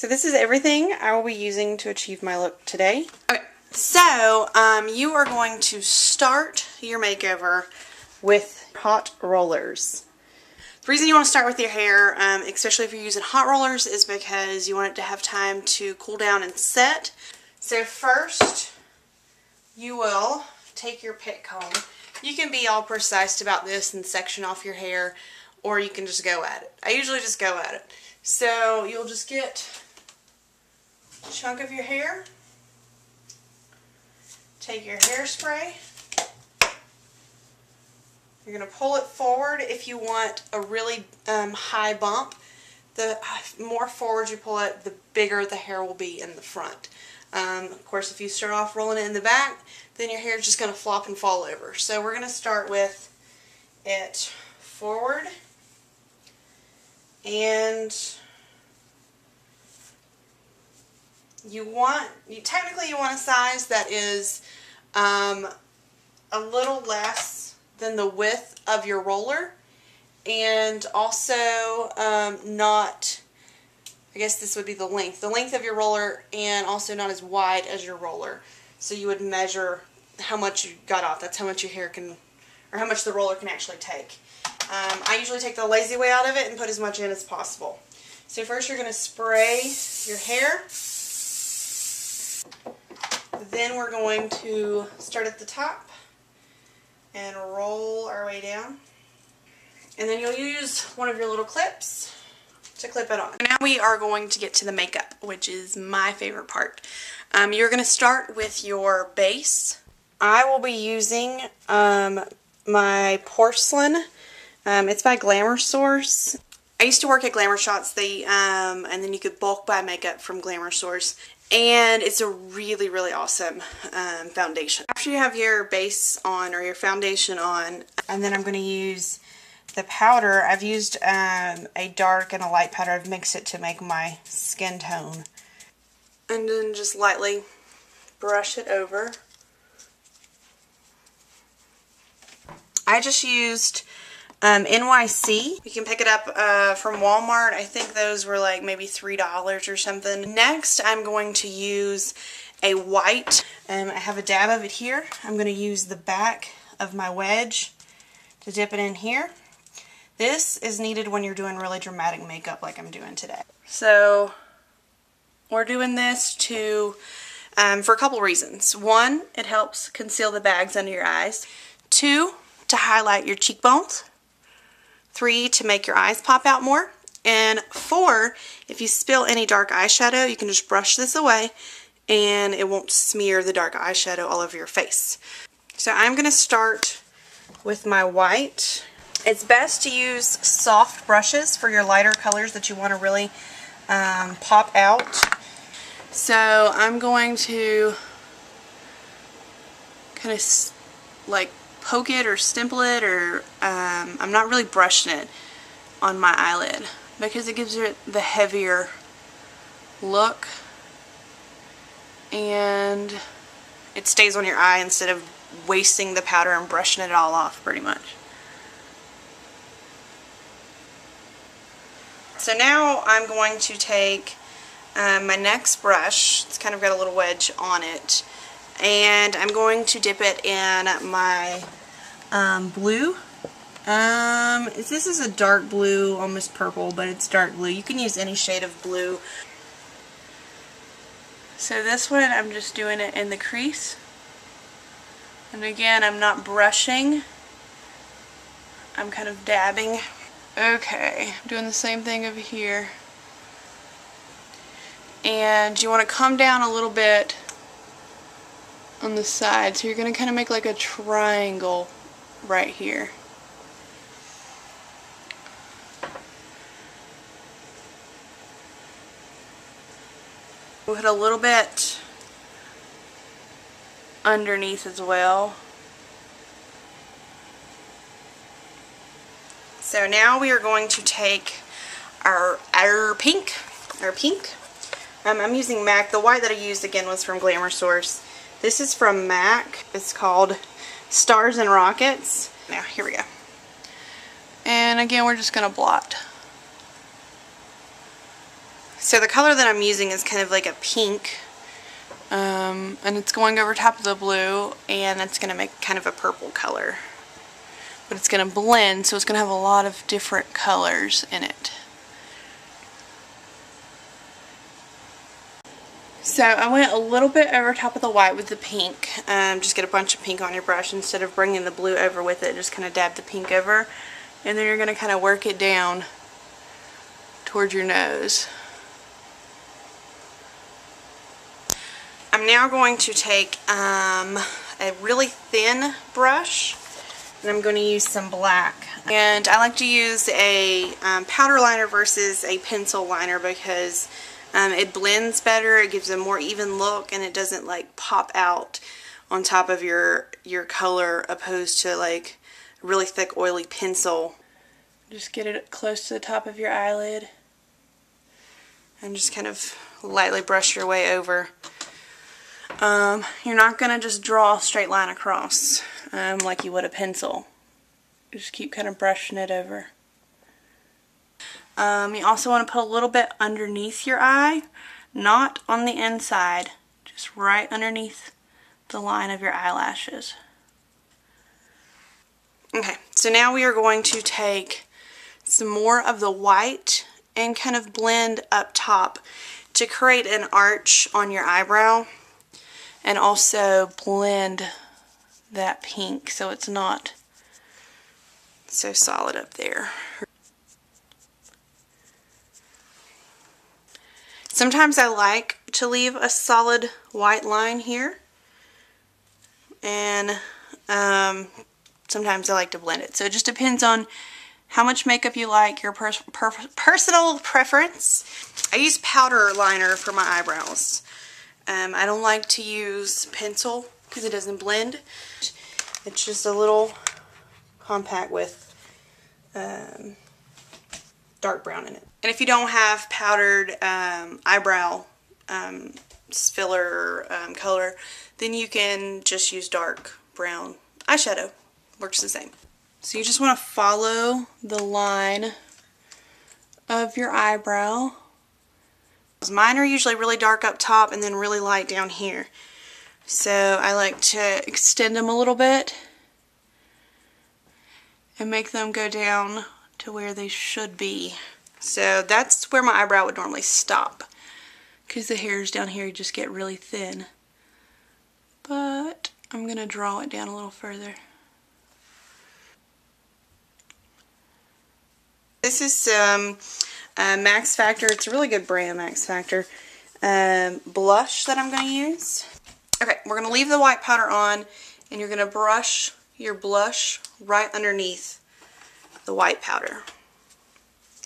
So this is everything I will be using to achieve my look today. Okay, so you are going to start your makeover with hot rollers. The reason you want to start with your hair, especially if you're using hot rollers, is because you want it to have time to cool down and set. So first, you will take your pit comb. You can be all precise about this and section off your hair, or you can just go at it. I usually just go at it. So you'll just get a chunk of your hair, take your hairspray. You're going to pull it forward. If you want a really high bump, the more forward you pull it, the bigger the hair will be in the front. Of course, if you start off rolling it in the back, then your hair is just going to flop and fall over. So we're going to start with it forward, and technically you want a size that is a little less than the width of your roller, and also not, I guess this would be the length of your roller, and also not as wide as your roller. So you would measure how much you got off. That's how much your hair can, or how much the roller can actually take. I usually take the lazy way out of it and put as much in as possible. So first you're going to spray your hair. Then we're going to start at the top and roll our way down. And then you'll use one of your little clips to clip it on. Now we are going to get to the makeup, which is my favorite part. You're going to start with your base. I will be using my porcelain. It's by Glamour Source. I used to work at Glamour Shots, and then you could bulk buy makeup from Glamour Source. And it's a really, really awesome foundation. After you have your base on, or your foundation on, and then I'm going to use the powder. I've used a dark and a light powder. I've mixed it to make my skin tone. And then just lightly brush it over. I just used NYC. You can pick it up from Walmart. I think those were like maybe $3 or something. Next, I'm going to use a white. I have a dab of it here. I'm going to use the back of my wedge to dip it in here. This is needed when you're doing really dramatic makeup like I'm doing today. So we're doing this to for a couple reasons. One, it helps conceal the bags under your eyes. Two, to highlight your cheekbones. 3, to make your eyes pop out more. And 4, if you spill any dark eyeshadow, you can just brush this away and it won't smear the dark eyeshadow all over your face. So I'm going to start with my white. It's best to use soft brushes for your lighter colors that you want to really pop out. So I'm going to kind of like poke it or stipple it, or I'm not really brushing it on my eyelid because it gives it the heavier look and it stays on your eye instead of wasting the powder and brushing it all off pretty much. So now I'm going to take my next brush. It's kind of got a little wedge on it. And I'm going to dip it in my blue. This is a dark blue, almost purple, but it's dark blue. You can use any shade of blue. So this one, I'm just doing it in the crease. And again, I'm not brushing. I'm kind of dabbing. Okay, I'm doing the same thing over here. And you want to come down a little bit on the side, so you're going to kind of make like a triangle right here. We'll hit a little bit underneath as well. So now we are going to take our pink. I'm using MAC. The white that I used again was from Glamour Source. This is from MAC. It's called Stars and Rockets. Now, here we go. And again, we're just going to blot. So the color that I'm using is kind of like a pink, and it's going over top of the blue, and it's going to make kind of a purple color. But it's going to blend, so it's going to have a lot of different colors in it. So I went a little bit over top of the white with the pink. Just get a bunch of pink on your brush instead of bringing the blue over with it. Just kind of dab the pink over, and then you're going to kind of work it down towards your nose. I'm now going to take a really thin brush, and I'm going to use some black. And I like to use a powder liner versus a pencil liner because it blends better, it gives a more even look, and it doesn't like pop out on top of your color opposed to like a really thick oily pencil. Just get it close to the top of your eyelid and just kind of lightly brush your way over. You're not going to just draw a straight line across like you would a pencil. You just keep kind of brushing it over. You also want to put a little bit underneath your eye, not on the inside, just right underneath the line of your eyelashes. Okay, so now we are going to take some more of the white and kind of blend up top to create an arch on your eyebrow, and also blend that pink so it's not so solid up there. Sometimes I like to leave a solid white line here, and sometimes I like to blend it. So it just depends on how much makeup you like, your personal preference. I use powder liner for my eyebrows. I don't like to use pencil because it doesn't blend. It's just a little compact with dark brown in it. And if you don't have powdered eyebrow filler color, then you can just use dark brown eyeshadow. Works the same. So you just want to follow the line of your eyebrow. Mine are usually really dark up top and then really light down here. So I like to extend them a little bit and make them go down to where they should be. So that's where my eyebrow would normally stop, because the hairs down here just get really thin. But I'm going to draw it down a little further. This is some Max Factor. It's a really good brand, Max Factor. Blush that I'm going to use. Okay, we're going to leave the white powder on, and you're going to brush your blush right underneath the white powder.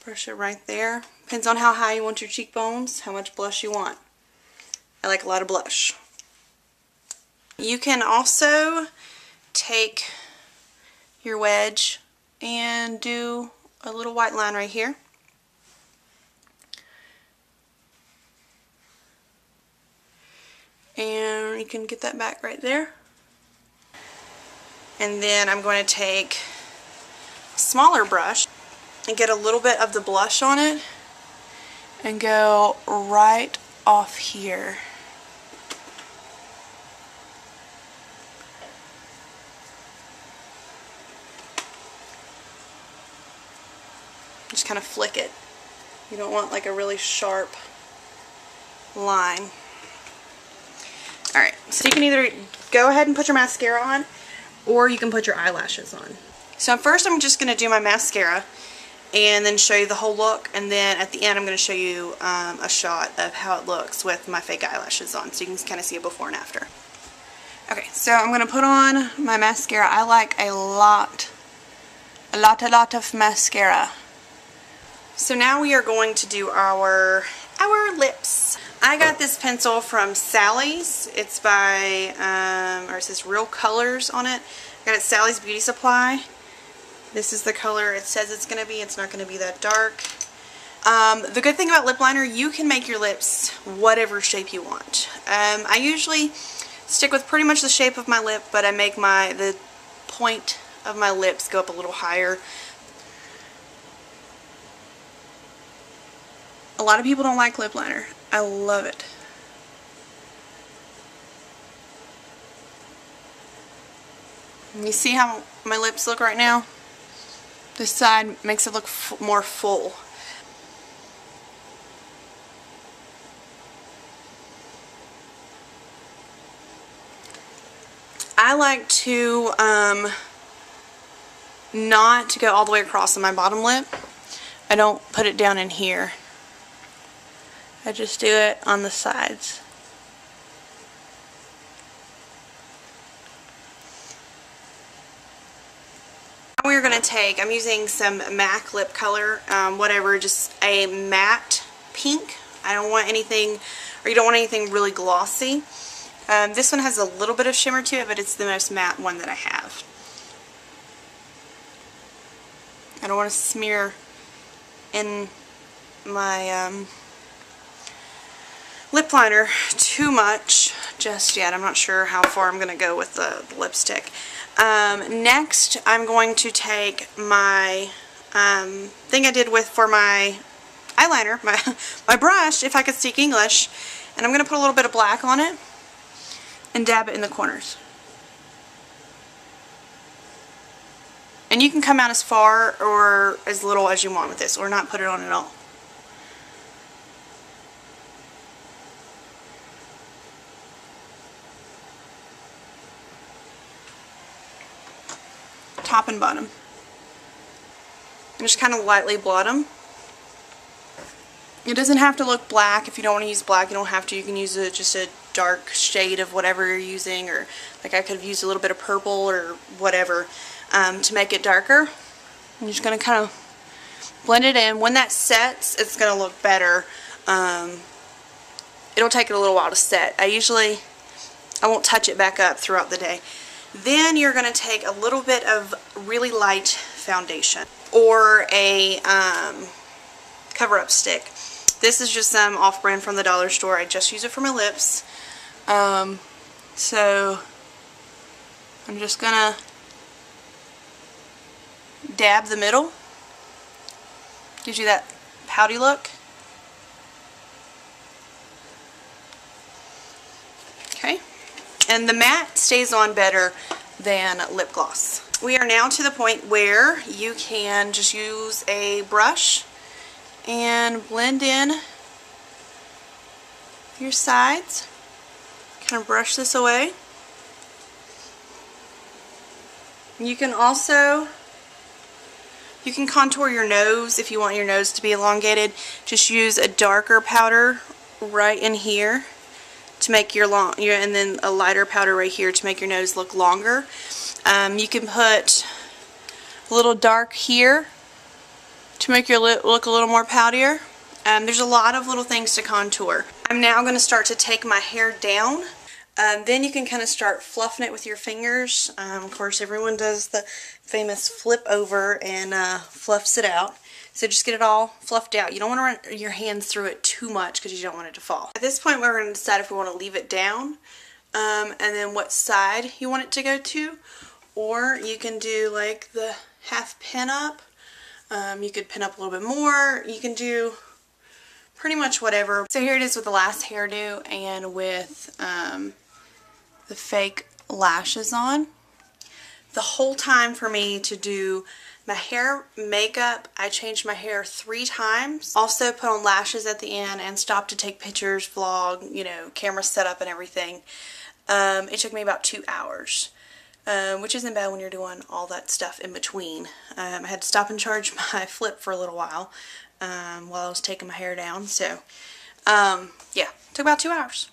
Brush it right there. Depends on how high you want your cheekbones, how much blush you want. I like a lot of blush. You can also take your wedge and do a little white line right here. And you can get that back right there. And then I'm going to take a smaller brush and get a little bit of the blush on it and go right off here. Just kind of flick it. You don't want like a really sharp line. Alright, so you can either go ahead and put your mascara on, or you can put your eyelashes on. So first I'm just going to do my mascara and then show you the whole look, and then at the end I'm going to show you a shot of how it looks with my fake eyelashes on, so you can kind of see it before and after. Okay, so I'm going to put on my mascara. I like a lot of mascara. So now we are going to do our lips. I got this pencil from Sally's. It's by, or it says Real Colors on it. I got it at Sally's Beauty Supply. This is the color it says it's going to be. It's not going to be that dark. The good thing about lip liner, you can make your lips whatever shape you want. I usually stick with pretty much the shape of my lip, but I make the point of my lips go up a little higher. A lot of people don't like lip liner. I love it. You see how my lips look right now? This side makes it look more full. I like to not to go all the way across on my bottom lip. I don't put it down in here. I just do it on the sides. Now we're going to take, I'm using some MAC lip color, whatever, just a matte pink. I don't want anything, or you don't want anything really glossy. This one has a little bit of shimmer to it, but it's the most matte one that I have. I don't want to smear in my lip liner too much just yet. I'm not sure how far I'm going to go with the lipstick. Next, I'm going to take my thing I did for my eyeliner, my brush, if I could speak English, and I'm going to put a little bit of black on it and dab it in the corners. And you can come out as far or as little as you want with this, or not put it on at all. Top and bottom. And just kind of lightly blot them. It doesn't have to look black. If you don't want to use black, you don't have to. You can use just a dark shade of whatever you're using, or like I could have used a little bit of purple or whatever to make it darker. I'm just going to kind of blend it in. When that sets, it's going to look better. It'll take it a little while to set. I won't touch it back up throughout the day. Then you're going to take a little bit of really light foundation or a cover-up stick. This is just some off-brand from the dollar store. I just use it for my lips. So I'm just going to dab the middle. Gives you that pouty look. Okay. And the matte stays on better than lip gloss. We are now to the point where you can just use a brush and blend in your sides. Kind of brush this away. You can also, you can contour your nose if you want your nose to be elongated. Just use a darker powder right in here to make your and then a lighter powder right here to make your nose look longer. You can put a little dark here to make your lip look a little more poutier. There's a lot of little things to contour. I'm now going to start to take my hair down. Then you can kind of start fluffing it with your fingers. Of course, everyone does the famous flip over and fluffs it out. So just get it all fluffed out. You don't want to run your hands through it too much because you don't want it to fall. At this point, we're going to decide if we want to leave it down and then what side you want it to go to. Or you can do like the half pin up. You could pin up a little bit more. You can do pretty much whatever. So here it is with the last hairdo and with the fake lashes on. The whole time for me to do my hair makeup, I changed my hair 3 times. Also put on lashes at the end and stopped to take pictures, vlog, you know, camera setup and everything. It took me about 2 hours. Which isn't bad when you're doing all that stuff in between. I had to stop and charge my flip for a little while I was taking my hair down. So, yeah, took about 2 hours.